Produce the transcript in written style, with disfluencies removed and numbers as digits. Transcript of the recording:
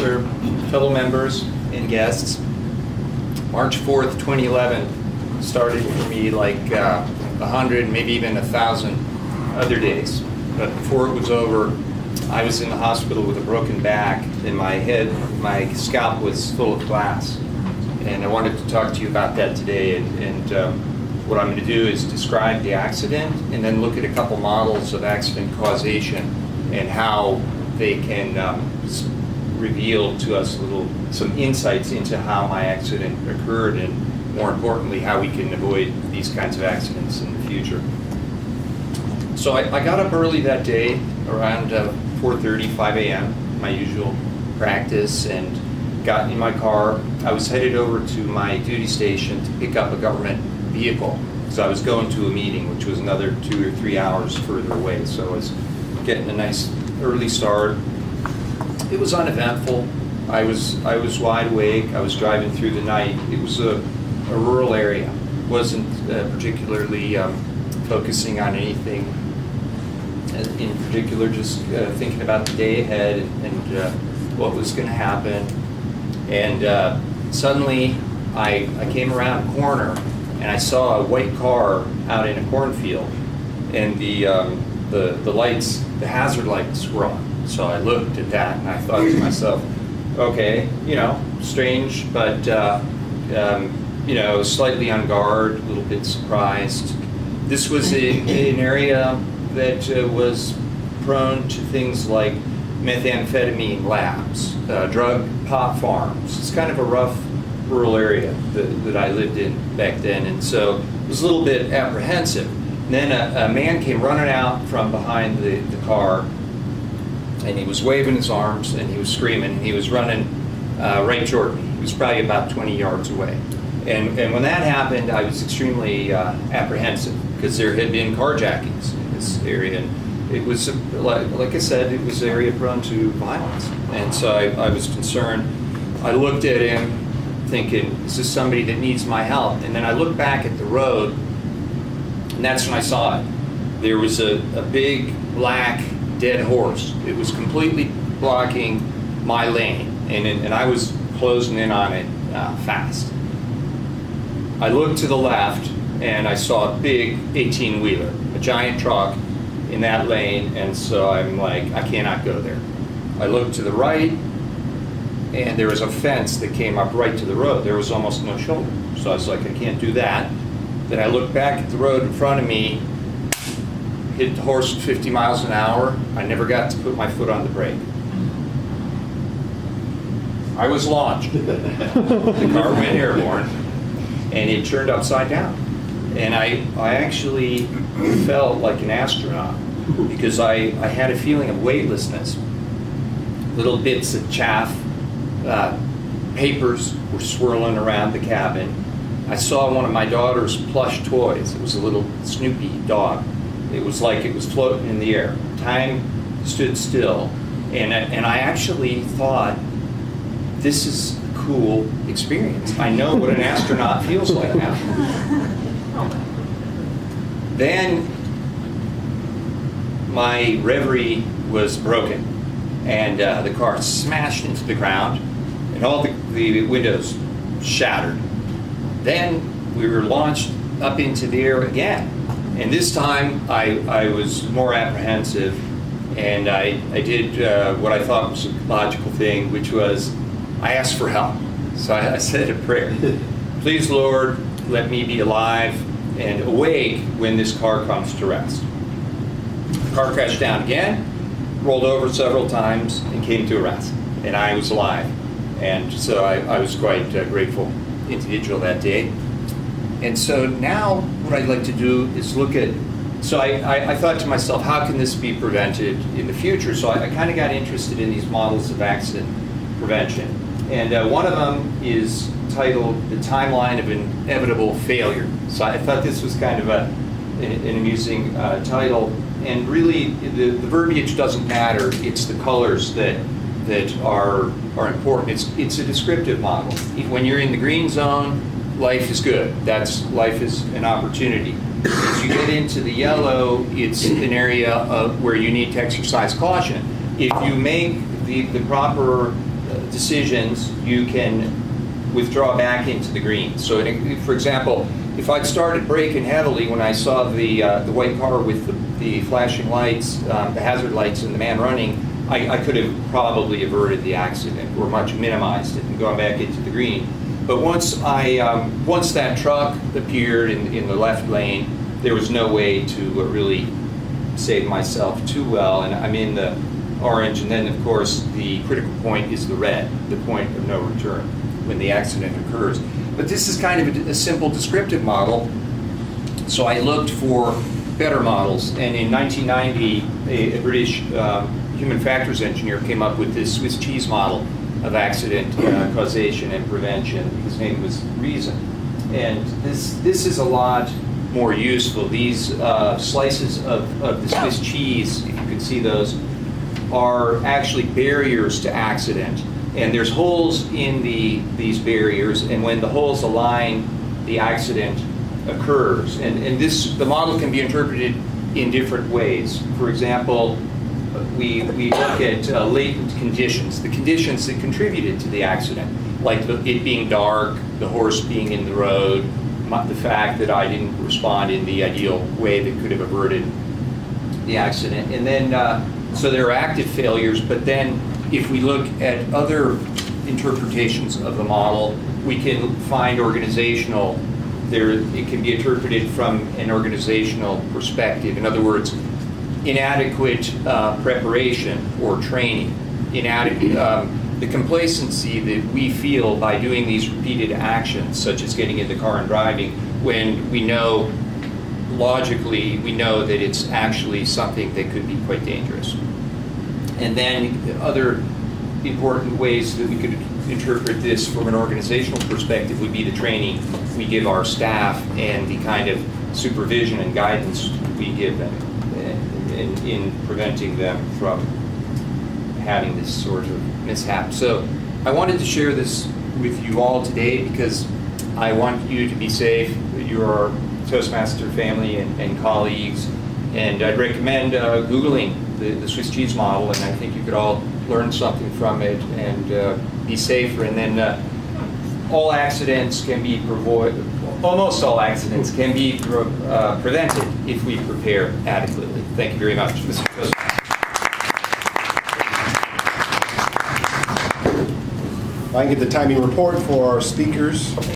for fellow members and guests. March 4th, 2011 started for me like 100, maybe even 1,000 other days. But before it was over, I was in the hospital with a broken back, and my scalp was full of glass. And I wanted to talk to you about that today. And what I'm going to do is describe the accident and then look at a couple models of accident causation and how they can reveal to us some insights into how my accident occurred, and more importantly, how we can avoid these kinds of accidents in the future. So I got up early that day, around 4:30, 5 a.m., my usual practice, and got in my car. I was headed over to my duty station to pick up a government vehicle, because I was going to a meeting, which was another 2 or 3 hours further away. So I was getting a nice early start. It was uneventful. I was wide awake. I was driving through the night. It was a rural area. Wasn't particularly focusing on anything in particular, just thinking about the day ahead and what was going to happen. And suddenly I came around a corner and I saw a white car out in a cornfield, and the lights, the hazard lights were on. So I looked at that and I thought to myself, okay, strange, but slightly on guard, a little bit surprised. This was an area that was prone to things like methamphetamine labs, drug pot farms. It's kind of a rough rural area that I lived in back then, and so it was a little bit apprehensive. And then a man came running out from behind the car, and he was waving his arms and he was screaming, and he was running right toward me. He was probably about 20 yards away. And when that happened, I was extremely apprehensive, because there had been carjackings in this area. And it was, like I said, it was an area prone to violence. And so I was concerned. I looked at him thinking, is this somebody that needs my help? And then I looked back at the road, and that's when I saw it. There was a big black dead horse. It was completely blocking my lane, and I was closing in on it fast. I looked to the left, and I saw a big 18-wheeler, a giant truck in that lane, and so I'm like, I cannot go there. I looked to the right, and there was a fence that came up right to the road. There was almost no shoulder, so I was like, I can't do that. Then I looked back at the road in front of me, hit the horse at 50 miles an hour. I never got to put my foot on the brake. I was launched. The car went airborne, and it turned upside down. And I actually felt like an astronaut, because I had a feeling of weightlessness. Little bits of chaff, papers were swirling around the cabin. I saw one of my daughter's plush toys. It was a little Snoopy dog. It was like it was floating in the air. Time stood still, and I actually thought, this is a cool experience. I know what an astronaut feels like now. Then my reverie was broken, and the car smashed into the ground, and all the windows shattered. Then we were launched up into the air again, and this time I was more apprehensive, and I did what I thought was a logical thing, which was I asked for help. So I said a prayer. Please, Lord, let me be alive and awake when this car comes to rest. The car crashed down again, rolled over several times, and came to a rest. And I was alive. And so I was quite grateful individual that day. And so now what I'd like to do is look at, so I thought to myself, how can this be prevented in the future? So I kind of got interested in these models of accident prevention. And one of them is titled The Timeline of Inevitable Failure. So I thought this was kind of an amusing title. And really, the verbiage doesn't matter. It's the colors that are important. It's a descriptive model. When you're in the green zone, life is good. Life is an opportunity. As you get into the yellow, it's an area where you need to exercise caution. If you make the proper decisions, you can withdraw back into the green. So, for example, if I'd started braking heavily when I saw the white car with the flashing lights, the hazard lights, and the man running, I could have probably averted the accident or much minimized it and gone back into the green. But once that truck appeared in the left lane, there was no way to really save myself too well, and I'm in the orange, and then of course the critical point is the red, the point of no return when the accident occurs. But this is kind of a simple descriptive model, so I looked for better models, and in 1990 a British human factors engineer came up with this Swiss cheese model of accident causation and prevention. His name was Reason, and this is a lot more useful. These slices of the Swiss cheese, if you can see those, are actually barriers to accident. And there's holes in these barriers, and when the holes align, the accident occurs. And the model can be interpreted in different ways. For example, we look at latent conditions, the conditions that contributed to the accident, like it being dark, the horse being in the road, the fact that I didn't respond in the ideal way that could have averted the accident. And then, so there are active failures, but then if we look at other interpretations of the model, we can find organizational, it can be interpreted from an organizational perspective. In other words, inadequate preparation or training, the complacency that we feel by doing these repeated actions, such as getting in the car and driving, when we know, logically, we know that it's actually something that could be quite dangerous. And then other important ways that we could interpret this from an organizational perspective would be the training we give our staff and the kind of supervision and guidance we give them in preventing them from having this sort of mishap. So I wanted to share this with you all today because I want you to be safe, your Toastmaster family and colleagues, and I'd recommend Googling the Swiss cheese model, and I think you could all learn something from it and be safer. And then all accidents can be almost all accidents can be prevented if we prepare adequately. Thank you very much, Mr. Toastmaster. I can get the timing report for our speakers.